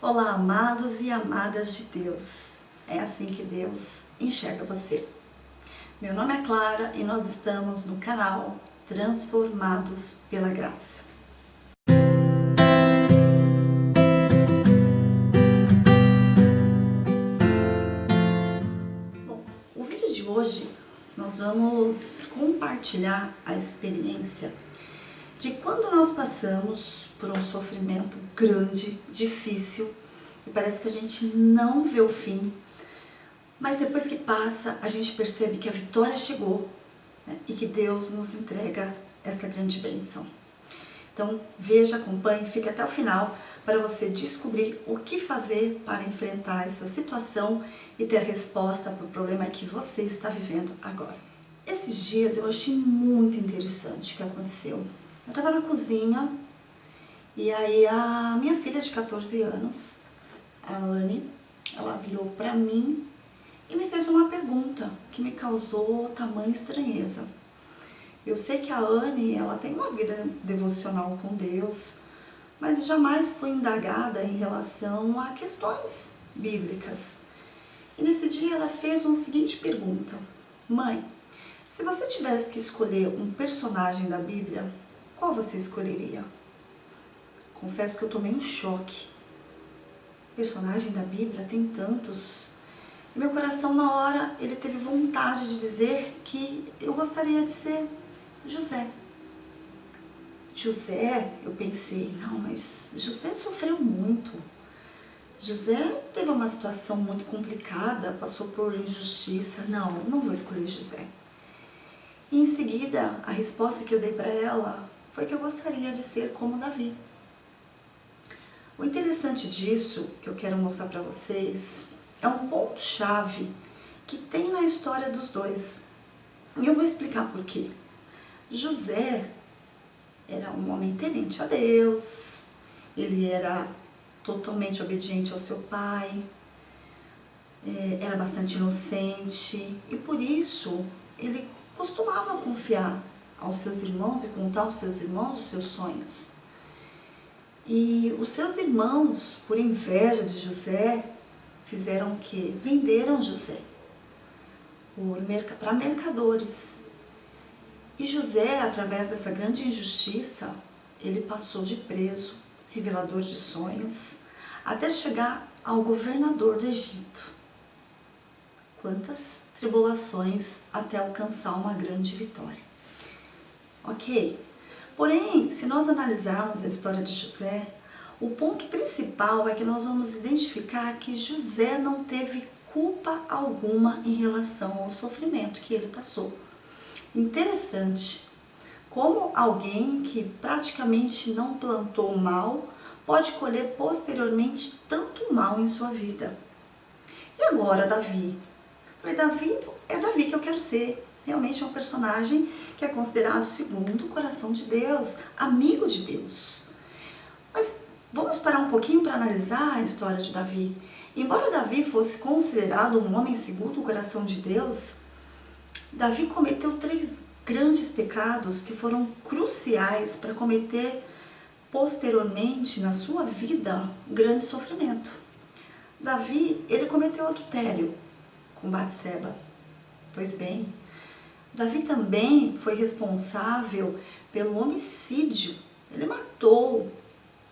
Olá, amados e amadas de Deus. É assim que Deus enxerga você. Meu nome é Clara e nós estamos no canal Transformados pela Graça. Bom, o vídeo de hoje nós vamos compartilhar a experiência de quando nós passamos por um sofrimento grande, difícil, e parece que a gente não vê o fim, mas depois que passa, a gente percebe que a vitória chegou, né, e que Deus nos entrega essa grande bênção. Então, veja, acompanhe, fique até o final para você descobrir o que fazer para enfrentar essa situação e ter a resposta para o problema que você está vivendo agora. Esses dias eu achei muito interessante o que aconteceu. Eu estava na cozinha e aí a minha filha de 14 anos, a Anne, ela virou para mim e me fez uma pergunta que me causou tamanha estranheza. Eu sei que a Anne, ela tem uma vida devocional com Deus, mas jamais foi indagada em relação a questões bíblicas. E nesse dia ela fez uma seguinte pergunta: mãe, se você tivesse que escolher um personagem da Bíblia, qual você escolheria? Confesso que eu tomei um choque. Personagem da Bíblia tem tantos. E meu coração na hora, ele teve vontade de dizer que eu gostaria de ser José. José, eu pensei, não, mas José sofreu muito. José teve uma situação muito complicada, passou por injustiça. Não vou escolher José. E em seguida, a resposta que eu dei para ela foi que eu gostaria de ser como Davi. O interessante disso, que eu quero mostrar para vocês, é um ponto-chave que tem na história dos dois. E eu vou explicar por quê. José era um homem temente a Deus, ele era totalmente obediente ao seu pai, era bastante inocente e por isso ele costumava confiar aos seus irmãos e contar aos seus irmãos os seus sonhos. E os seus irmãos, por inveja de José, fizeram o quê? Venderam José para mercadores. E José, através dessa grande injustiça, ele passou de preso, revelador de sonhos, até chegar ao governador do Egito. Quantas tribulações até alcançar uma grande vitória. Ok? Porém, se nós analisarmos a história de José, o ponto principal é que nós vamos identificar que José não teve culpa alguma em relação ao sofrimento que ele passou. Interessante, como alguém que praticamente não plantou mal pode colher posteriormente tanto mal em sua vida. E agora Davi? Falei, é Davi que eu quero ser. Realmente é um personagem que é considerado segundo o coração de Deus, amigo de Deus. Mas vamos parar um pouquinho para analisar a história de Davi. Embora Davi fosse considerado um homem segundo o coração de Deus, Davi cometeu 3 grandes pecados que foram cruciais para cometer posteriormente na sua vida um grande sofrimento. Davi, ele cometeu adultério com Batseba. Pois bem, Davi também foi responsável pelo homicídio. Ele matou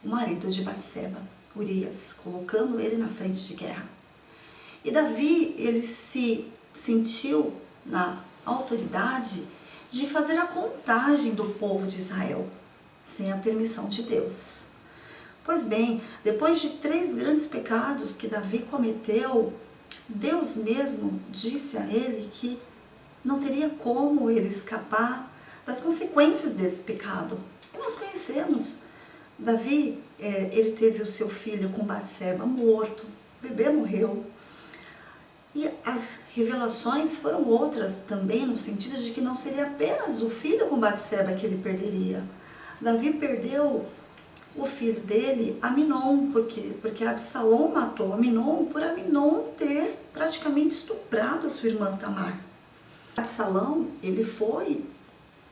o marido de Batseba, Urias, colocando ele na frente de guerra. E Davi, ele se sentiu na autoridade de fazer a contagem do povo de Israel, sem a permissão de Deus. Pois bem, depois de 3 grandes pecados que Davi cometeu, Deus mesmo disse a ele que não teria como ele escapar das consequências desse pecado. E nós conhecemos, Davi, ele teve o seu filho com Batseba morto, o bebê morreu. E as revelações foram outras também, no sentido de que não seria apenas o filho com Batseba que ele perderia. Davi perdeu o filho dele, Aminon, porque Absalom matou Aminon por Aminon ter praticamente estuprado a sua irmã Tamar. Absalom, ele foi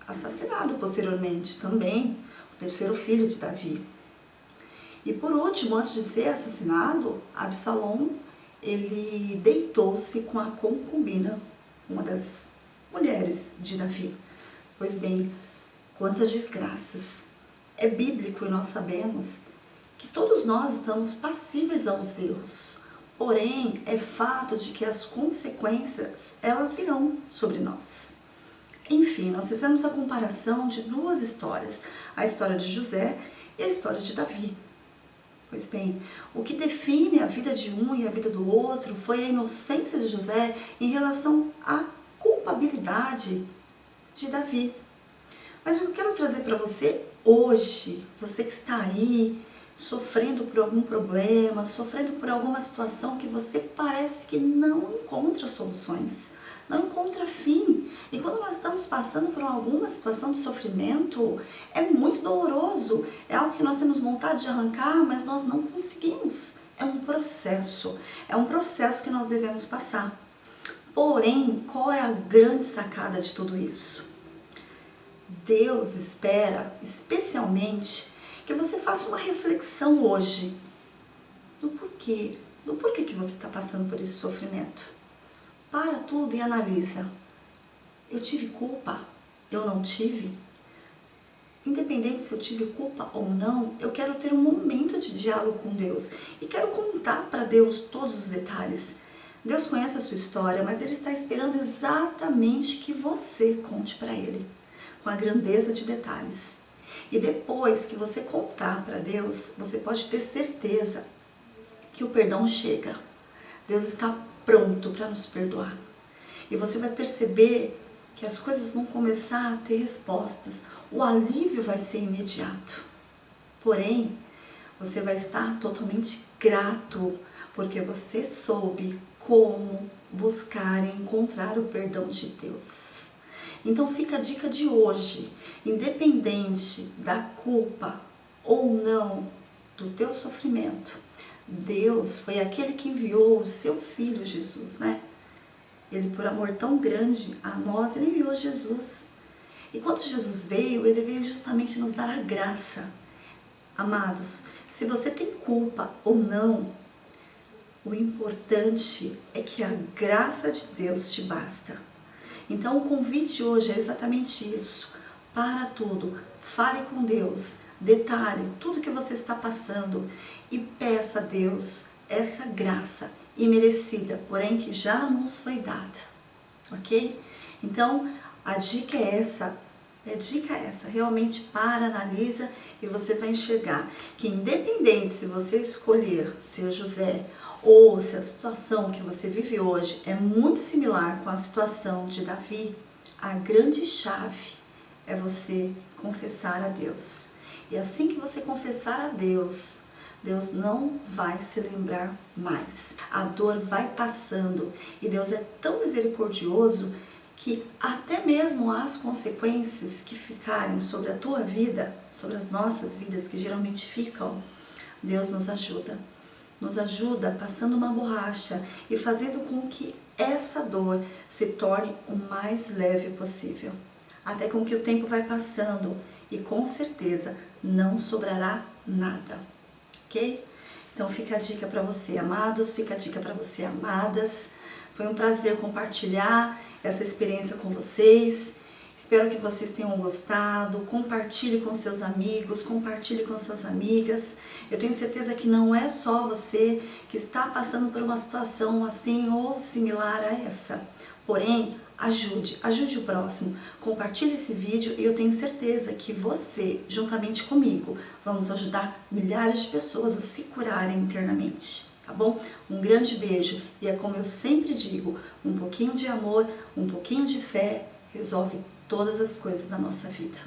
assassinado posteriormente também, o 3º filho de Davi. E por último, antes de ser assassinado, Absalom, ele deitou-se com a concubina, uma das mulheres de Davi. Pois bem, quantas desgraças! É bíblico e nós sabemos que todos nós estamos passíveis aos erros. Porém, é fato de que as consequências, elas virão sobre nós. Enfim, nós fizemos a comparação de duas histórias, a história de José e a história de Davi. Pois bem, o que define a vida de um e a vida do outro foi a inocência de José em relação à culpabilidade de Davi. Mas eu quero trazer para você hoje, você que está aí, sofrendo por algum problema, sofrendo por alguma situação que você parece que não encontra soluções, não encontra fim. E quando nós estamos passando por alguma situação de sofrimento, é muito doloroso, é algo que nós temos vontade de arrancar, mas nós não conseguimos. É um processo que nós devemos passar. Porém, qual é a grande sacada de tudo isso? Deus espera, especialmente, que você faça uma reflexão hoje do porquê que você está passando por esse sofrimento. Para tudo e analisa. Eu tive culpa? Eu não tive? Independente se eu tive culpa ou não, eu quero ter um momento de diálogo com Deus e quero contar para Deus todos os detalhes. Deus conhece a sua história, mas Ele está esperando exatamente que você conte para Ele, com a grandeza de detalhes. E depois que você contar para Deus, você pode ter certeza que o perdão chega. Deus está pronto para nos perdoar. E você vai perceber que as coisas vão começar a ter respostas. O alívio vai ser imediato. Porém, você vai estar totalmente grato, porque você soube como buscar e encontrar o perdão de Deus. Então fica a dica de hoje, independente da culpa ou não do teu sofrimento, Deus foi aquele que enviou o seu Filho Jesus, né? Ele, por amor tão grande a nós, Ele enviou Jesus. E quando Jesus veio, Ele veio justamente nos dar a graça. Amados, se você tem culpa ou não, o importante é que a graça de Deus te basta. Então o convite hoje é exatamente isso. Para tudo, fale com Deus, detalhe tudo que você está passando e peça a Deus essa graça imerecida, porém que já nos foi dada, ok? Então a dica é essa, realmente para, analisa e você vai enxergar que independente se você escolher ser José ou se a situação que você vive hoje é muito similar com a situação de Davi, a grande chave é você confessar a Deus. E assim que você confessar a Deus, Deus não vai se lembrar mais. A dor vai passando e Deus é tão misericordioso que até mesmo as consequências que ficarem sobre a tua vida, sobre as nossas vidas que geralmente ficam, Deus nos ajuda. Nos ajuda passando uma borracha e fazendo com que essa dor se torne o mais leve possível. Até com que o tempo vai passando e com certeza não sobrará nada, ok? Então fica a dica para você, amados, fica a dica para você, amadas. Foi um prazer compartilhar essa experiência com vocês. Espero que vocês tenham gostado, compartilhe com seus amigos, compartilhe com suas amigas. Eu tenho certeza que não é só você que está passando por uma situação assim ou similar a essa. Porém, ajude o próximo, compartilhe esse vídeo e eu tenho certeza que você, juntamente comigo, vamos ajudar milhares de pessoas a se curarem internamente. Tá bom? Um grande beijo e é como eu sempre digo, um pouquinho de amor, um pouquinho de fé resolve todas as coisas da nossa vida.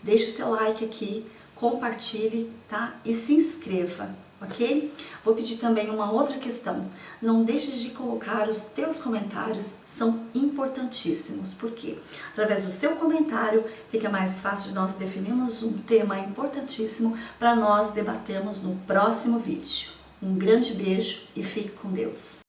Deixe o seu like aqui, compartilhe, tá? E se inscreva, ok? Vou pedir também uma outra questão. Não deixe de colocar os teus comentários, são importantíssimos. Por quê? Através do seu comentário fica mais fácil de nós definirmos um tema importantíssimo para nós debatermos no próximo vídeo. Um grande beijo e fique com Deus.